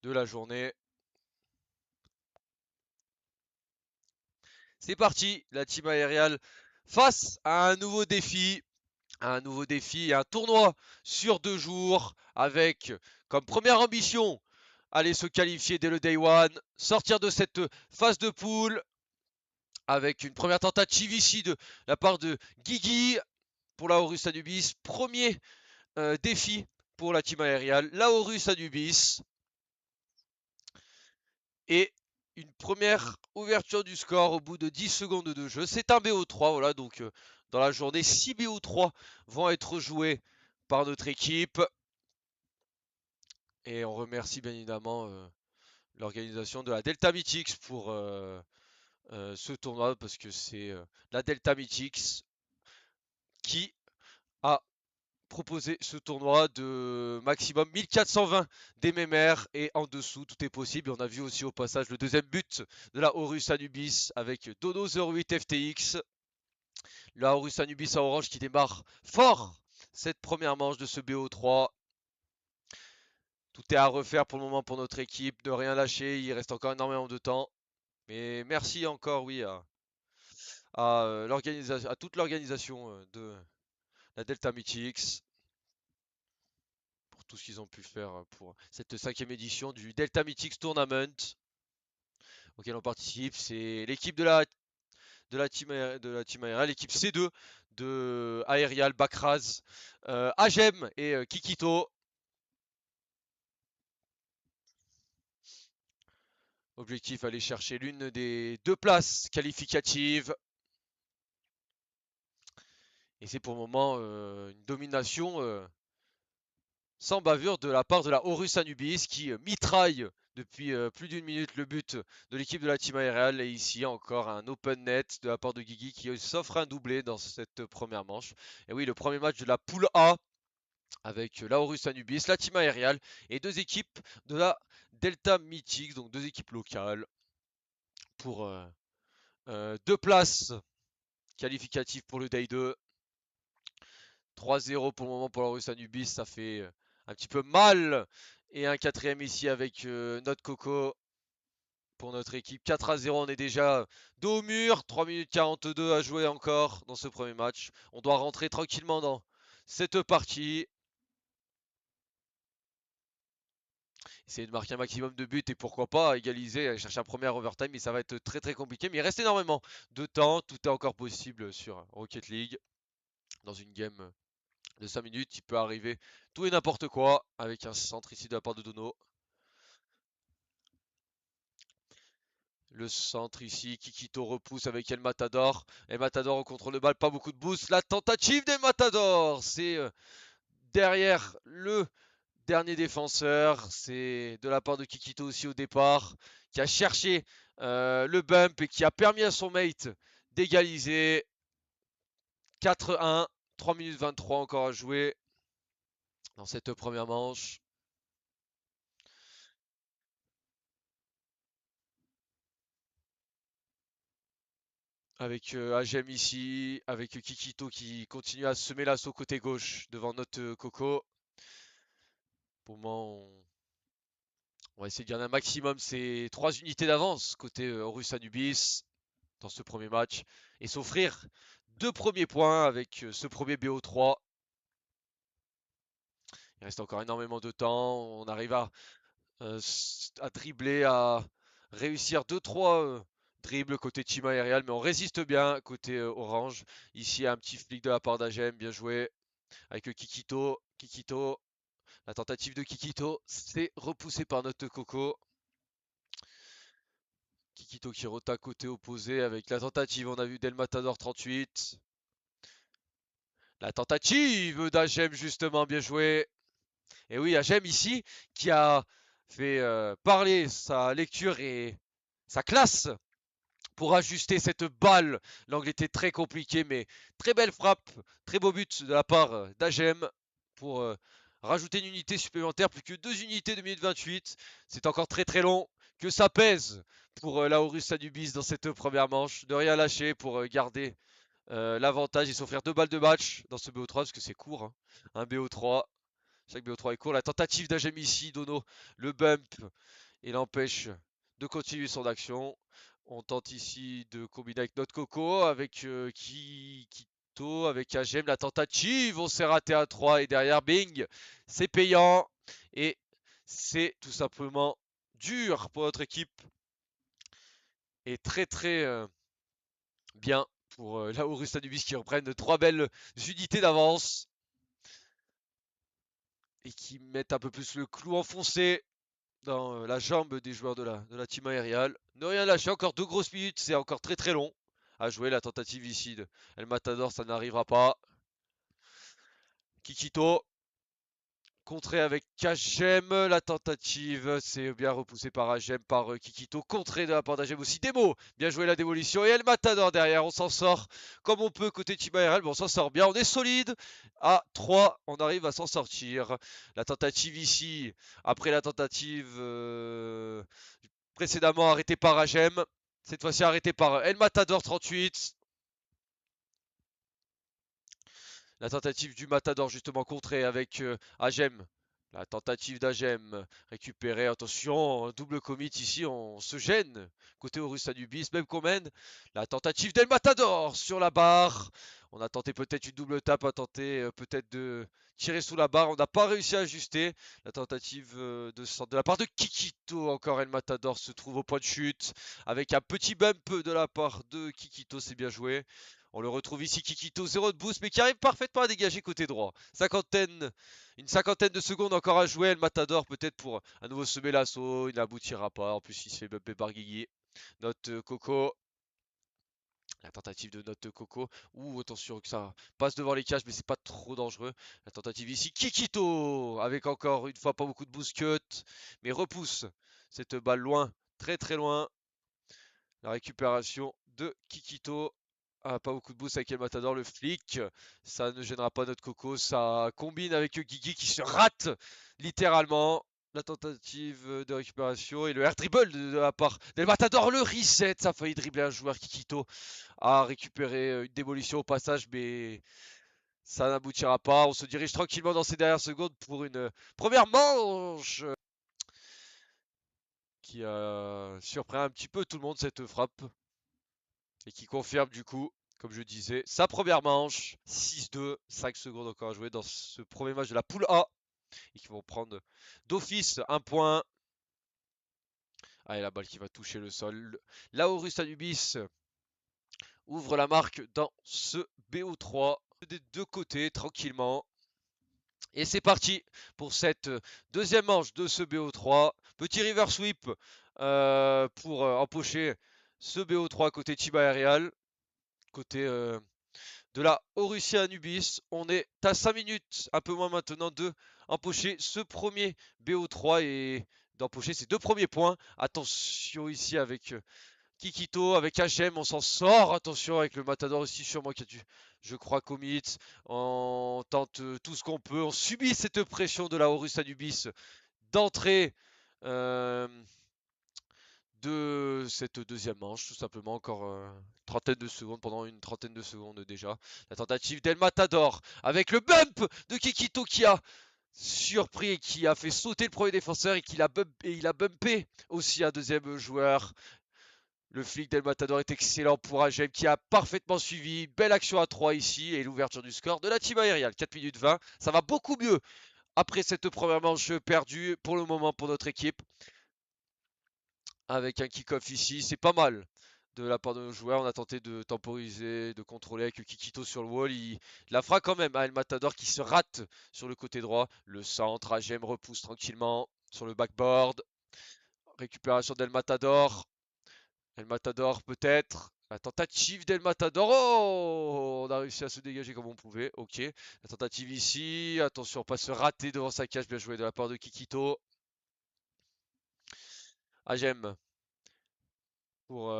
de la journée. C'est parti, la team aériale face à un nouveau défi. Un nouveau défi et un tournoi sur 2 jours avec comme première ambition aller se qualifier dès le day one, sortir de cette phase de poule avec une première tentative ici de la part de Guigui pour la Horus Anubis. Premier défi pour la team aériale, la Horus Anubis. Et une première ouverture du score au bout de 10 secondes de jeu. C'est un BO3, voilà, donc dans la journée, 6 BO3 vont être joués par notre équipe. Et on remercie bien évidemment l'organisation de la Delta Mythics pour ce tournoi, parce que c'est la Delta Mythics qui a proposé ce tournoi de maximum 1420 d'MMR et en dessous tout est possible. Et on a vu aussi au passage le deuxième but de la Horus Anubis avec Dono08 FTX. La Horus Anubis à orange qui démarre fort cette première manche de ce BO3. Tout est à refaire pour le moment pour notre équipe, ne rien lâcher, il reste encore énormément de temps. Mais merci encore, oui, à toute l'organisation de la Delta Mythics pour tout ce qu'ils ont pu faire pour cette 5e édition du Delta Mythics Tournament auquel on participe. C'est l'équipe de la team aériale, l'équipe C2 de Aerial, Bakraz, Agem et Kikito. Objectif aller chercher l'une des 2 places qualificatives. Et c'est pour le moment une domination sans bavure de la part de la Horus Anubis qui mitraille depuis plus d'une minute le but de l'équipe de la team aériale. Et ici encore un open net de la part de Guigui qui s'offre un doublé dans cette première manche. Et oui, le premier match de la poule A avec la Horus Anubis, la team aériale et 2 équipes de la Delta Mythics, donc 2 équipes locales pour 2 places qualificatives pour le Day 2. 3-0 pour le moment pour la Horus Anubis, ça fait un petit peu mal. Et un quatrième ici avec notre Coco pour notre équipe. 4-0, on est déjà dos au mur. 3 minutes 42 à jouer encore dans ce premier match. On doit rentrer tranquillement dans cette partie. Essayer de marquer un maximum de buts et pourquoi pas égaliser, aller chercher un premier overtime. Mais ça va être très très compliqué. Mais il reste énormément de temps. Tout est encore possible sur Rocket League. Dans une game de 5 minutes, il peut arriver tout et n'importe quoi avec un centre ici de la part de Dono. Le centre ici, Kikito repousse avec El Matador. El Matador contre le bal, pas beaucoup de boost. La tentative d'El Matador, c'est derrière le dernier défenseur. C'est de la part de Kikito aussi au départ, qui a cherché le bump et qui a permis à son mate d'égaliser. 4-1, 3 minutes 23 encore à jouer dans cette première manche. Avec Agem ici, avec Kikito qui continue à semer l'assaut côté gauche devant notre Coco. Pour le moment, on va essayer de garder un maximum ces 3 unités d'avance côté Horus Anubis dans ce premier match et s'offrir 2 premiers points avec ce premier BO3. Il reste encore énormément de temps. On arrive à dribbler, à réussir 2-3 dribbles côté team aérial, mais on résiste bien côté orange. Ici, un petit flic de la part d'Agem, bien joué. Avec Kikito. Kikito. La tentative de Kikito, c'est repoussé par notre Coco. Kikito qui rota côté opposé avec la tentative, on a vu Del Matador 38. La tentative d'Agem justement, bien joué. Et oui, Agem ici qui a fait parler sa lecture et sa classe pour ajuster cette balle. L'angle était très compliqué, mais très belle frappe, très beau but de la part d'Agem pour rajouter une unité supplémentaire, plus que 2 unités de minute 28. C'est encore très très long, que ça pèse pour la Horus Anubis dans cette première manche. De rien lâcher pour garder l'avantage et s'offrir 2 balles de match dans ce BO3, parce que c'est court, hein. Un BO3, Chaque BO3 est court. La tentative d'Agem ici, Dono, le bump, et l'empêche de continuer son action. On tente ici de combiner avec notre Coco, avec Kito, avec Agem. La tentative, on s'est raté à 3 et derrière, bing, c'est payant. Et c'est tout simplement dur pour notre équipe. Et très très bien pour la Horus Anubis qui reprennent 3 belles unités d'avance. Et qui mettent un peu plus le clou enfoncé dans la jambe des joueurs de la team aériale. Ne rien lâcher, encore 2 grosses minutes, c'est encore très très long à jouer. La tentative ici de El Matador, ça n'arrivera pas. Kikito, contré avec Kagem, la tentative, c'est bien repoussé par Agem, par Kikito, contré de la part d'Agem aussi. Demo, bien joué la démolition, et El Matador derrière, on s'en sort comme on peut côté Team ARL, mais on s'en sort bien, on est solide, à 3, on arrive à s'en sortir. La tentative ici, après la tentative précédemment arrêtée par Agem, cette fois-ci arrêtée par El Matador 38. La tentative du Matador justement contrée avec Agem. La tentative d'Agem récupérée. Attention, double commit ici, on se gêne. Côté Horus Anubis, même qu'on mène. La tentative d'El Matador sur la barre. On a tenté peut-être une double tape, on a tenté peut-être de tirer sous la barre. On n'a pas réussi à ajuster. La tentative de la part de Kikito. Encore El Matador se trouve au point de chute. Avec un petit bump de la part de Kikito, c'est bien joué. On le retrouve ici, Kikito, 0 de boost, mais qui arrive parfaitement à dégager côté droit. Une cinquantaine de secondes encore à jouer. El Matador peut-être pour à nouveau semer l'assaut. Il n'aboutira pas. En plus, il se fait bumper par Guigui. Notre Coco. La tentative de notre Coco. Ouh, attention que ça passe devant les cages, mais c'est pas trop dangereux. La tentative ici, Kikito. Avec encore une fois pas beaucoup de boost cut, mais repousse cette balle loin, très très loin. La récupération de Kikito. Ah, pas beaucoup de boost avec El Matador, le flic. Ça ne gênera pas notre Coco. Ça combine avec Guigui qui se rate littéralement. La tentative de récupération et le air dribble de la part d'El Matador. Le reset. Ça a failli dribbler un joueur. Kikito a récupéré une démolition au passage, mais ça n'aboutira pas. On se dirige tranquillement dans ces dernières secondes pour une première manche qui surprend un petit peu tout le monde cette frappe. Et qui confirme du coup, comme je disais, sa première manche. 6-2, 5 secondes encore à jouer dans ce premier match de la poule A. Et qui vont prendre d'office un point. Allez, la balle qui va toucher le sol. Laurus Anubis ouvre la marque dans ce BO3 des deux côtés tranquillement. Et c'est parti pour cette deuxième manche de ce BO3. Petit river sweep pour empocher ce BO3 côté Chiba Aerial. Côté de la Orussia Anubis. On est à 5 minutes, un peu moins maintenant, de empocher ce premier BO3 et d'empocher ces 2 premiers points. Attention ici avec Kikito, avec HM, on s'en sort. Attention avec le Matador aussi, sûrement qui a dû, je crois, commit. On tente tout ce qu'on peut. On subit cette pression de la Horus Anubis d'entrée. Euh, de cette deuxième manche, tout simplement. Encore trentaine de secondes, pendant une trentaine de secondes déjà. La tentative d'El Matador avec le bump de Kikito qui a surpris et qui a fait sauter le premier défenseur et, il a bumpé aussi un deuxième joueur. Le flic d'El Matador est excellent pour Agem qui a parfaitement suivi. Belle action à 3 ici et l'ouverture du score de la team aériale. 4 minutes 20. Ça va beaucoup mieux après cette première manche perdue pour le moment pour notre équipe avec un kick-off ici, c'est pas mal de la part de nos joueurs. On a tenté de temporiser, de contrôler avec le Kikito sur le wall. Il la fera quand même à El Matador qui se rate sur le côté droit. Le centre, Agem repousse tranquillement sur le backboard. Récupération d'El Matador. El Matador peut-être. La tentative d'El Matador. Oh, on a réussi à se dégager comme on pouvait. Ok. La tentative ici. Attention, pas se rater devant sa cage. Bien joué de la part de Kikito. Agem pour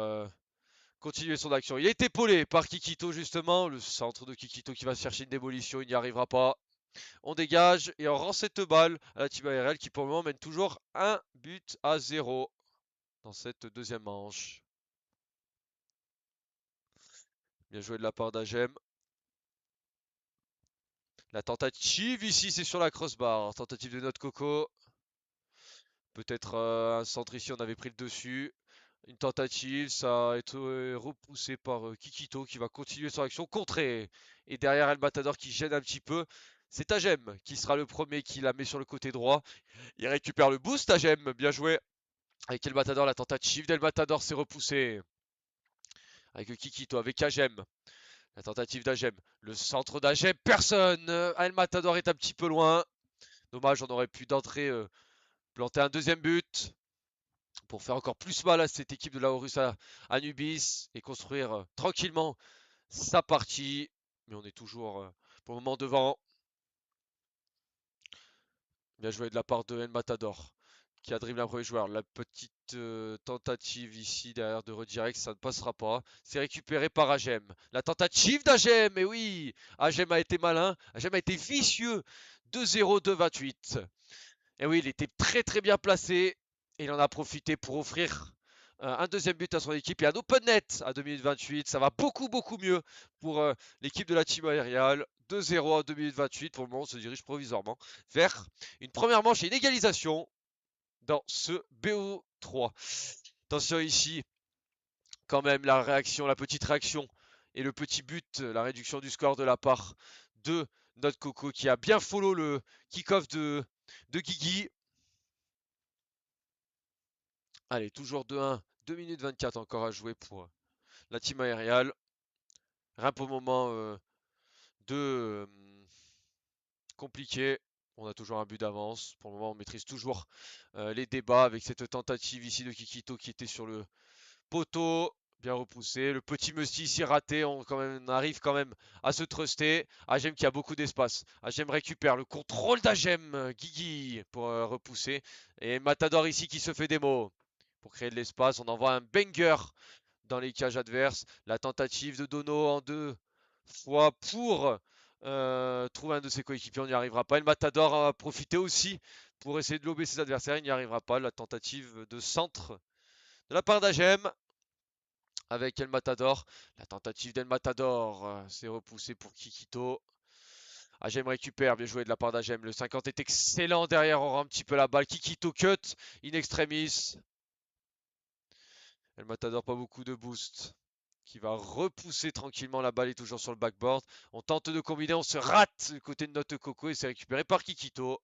continuer son action. Il a été épaulé par Kikito justement, le centre de Kikito qui va chercher une démolition, il n'y arrivera pas. On dégage et on rend cette balle à la team ARL qui pour le moment mène toujours 1-0 dans cette deuxième manche. Bien joué de la part d'Agem. La tentative ici, c'est sur la crossbar. Tentative de notre Coco. Peut-être un centre ici, on avait pris le dessus. Une tentative, ça a été repoussé par Kikito qui va continuer son action contrée. Et derrière El Matador qui gêne un petit peu. C'est Agem qui sera le premier qui la met sur le côté droit. Il récupère le boost, Agem, bien joué. Avec El Matador, la tentative d'El Matador s'est repoussée. Avec Kikito, avec Agem. La tentative d'Agem. Le centre d'Agem, personne. El Matador est un petit peu loin. Dommage, on aurait pu d'entrée planter un deuxième but pour faire encore plus mal à cette équipe de la Horus Anubis et construire tranquillement sa partie. Mais on est toujours pour le moment devant. Bien joué de la part de El Matador qui a dribblé un premier joueur. La petite tentative ici derrière de redirect, ça ne passera pas. C'est récupéré par Agem. La tentative d'Agem, et oui, Agem a été malin, Agem a été vicieux. 2-0, 2-28. Et oui, il était très très bien placé. Et il en a profité pour offrir un deuxième but à son équipe et un open net à 2028. Ça va beaucoup beaucoup mieux pour l'équipe de la Team Aerial. 2-0 en 2028. Pour le moment, on se dirige provisoirement vers une première manche et une égalisation dans ce BO3. Attention ici, quand même, la réaction, la petite réaction et le petit but, la réduction du score de la part de notre Coco qui a bien follow le kick-off de Guigui. Allez, toujours 2-1, 2 minutes 24 encore à jouer pour la team aériale. Rien pour le moment de compliqué. On a toujours un but d'avance. Pour le moment, on maîtrise toujours les débats avec cette tentative ici de Kikito qui était sur le poteau. Bien repoussé. Le petit Musty ici raté. On arrive quand même à se truster. Agem qui a beaucoup d'espace. Agem récupère le contrôle d'Agem. Guigui pour repousser. Et Matador ici qui se fait des mots. Pour créer de l'espace, on envoie un banger dans les cages adverses. La tentative de Dono en deux fois pour trouver un de ses coéquipiers, on n'y arrivera pas. El Matador a profité aussi pour essayer de lober ses adversaires, il n'y arrivera pas. La tentative de centre de la part d'Agem avec El Matador. La tentative d'El Matador s'est repoussée pour Kikito. Agem récupère, bien joué de la part d'Agem. Le 50 est excellent derrière, on rend un petit peu la balle. Kikito cut, in extremis. El Matador, pas beaucoup de boost. Qui va repousser tranquillement. La balle est toujours sur le backboard. On tente de combiner, on se rate du côté de notre Coco et c'est récupéré par Kikito.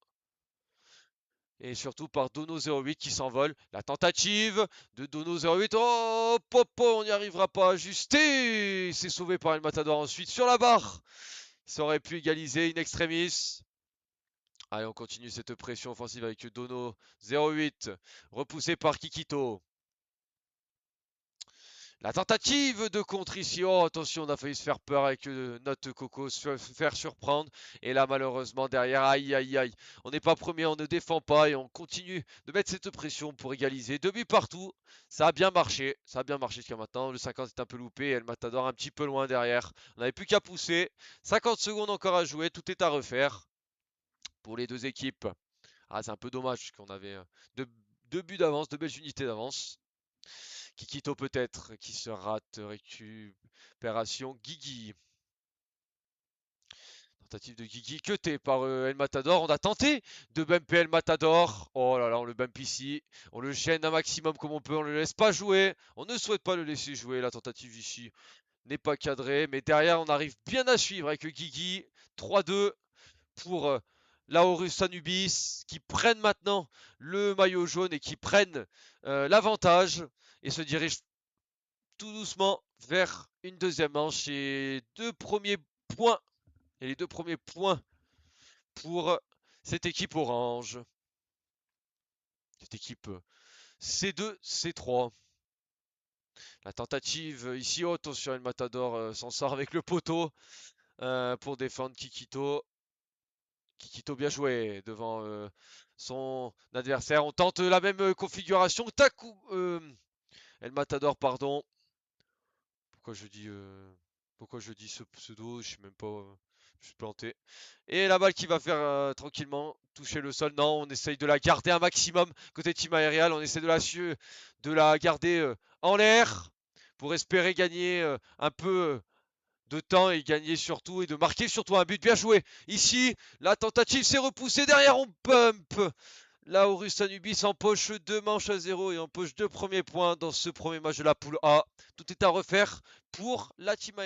Et surtout par Dono08 qui s'envole. La tentative de Dono08. Oh, Popo, on n'y arrivera pas à ajuster. C'est sauvé par El Matador ensuite sur la barre. Ça aurait pu égaliser in extremis. Allez, on continue cette pression offensive avec Dono08. Repoussé par Kikito. La tentative de contre ici. Oh, attention, on a failli se faire peur avec notre Coco, se faire surprendre. Et là, malheureusement, derrière, aïe, aïe, aïe. On n'est pas premier, on ne défend pas et on continue de mettre cette pression pour égaliser. 2 buts partout. Ça a bien marché. Ça a bien marché jusqu'à maintenant. Le 50 est un peu loupé. Et El Matador un petit peu loin derrière. On n'avait plus qu'à pousser. 50 secondes encore à jouer. Tout est à refaire pour les deux équipes. Ah, c'est un peu dommage qu'on avait deux, 2 buts d'avance, 2 belles unités d'avance. Kikito peut-être qui se rate. Récupération. Guigui. Tentative de Guigui cuté par El Matador. On a tenté de bumper El Matador. Oh là là, on le bump ici. On le gêne un maximum comme on peut. On le laisse pas jouer. On ne souhaite pas le laisser jouer. La tentative ici n'est pas cadrée. Mais derrière, on arrive bien à suivre avec Guigui. 3-2 pour la Horus Anubis qui prennent maintenant le maillot jaune et qui prennent l'avantage et se dirigent tout doucement vers une deuxième manche et points les 2 premiers points pour cette équipe orange. Cette équipe C2, C3. La tentative ici haute sur El Matador s'en sort avec le poteau pour défendre Kikito. Kikito bien joué devant son adversaire. On tente la même configuration. Taku, El Matador, pardon. Pourquoi je dis ce pseudo? Je sais même pas. Je suis planté. Et la balle qui va faire tranquillement toucher le sol. Non, on essaye de la garder un maximum côté team aérial. On essaie de la garder en l'air pour espérer gagner un peu de temps et gagner surtout et de marquer surtout un but. Bien joué. Ici, la tentative s'est repoussée. Derrière, on pump. Là, Horus Anubis empoche 2 manches à 0 et empoche 2 premiers points dans ce premier match de la poule A. Tout est à refaire pour la Team AR.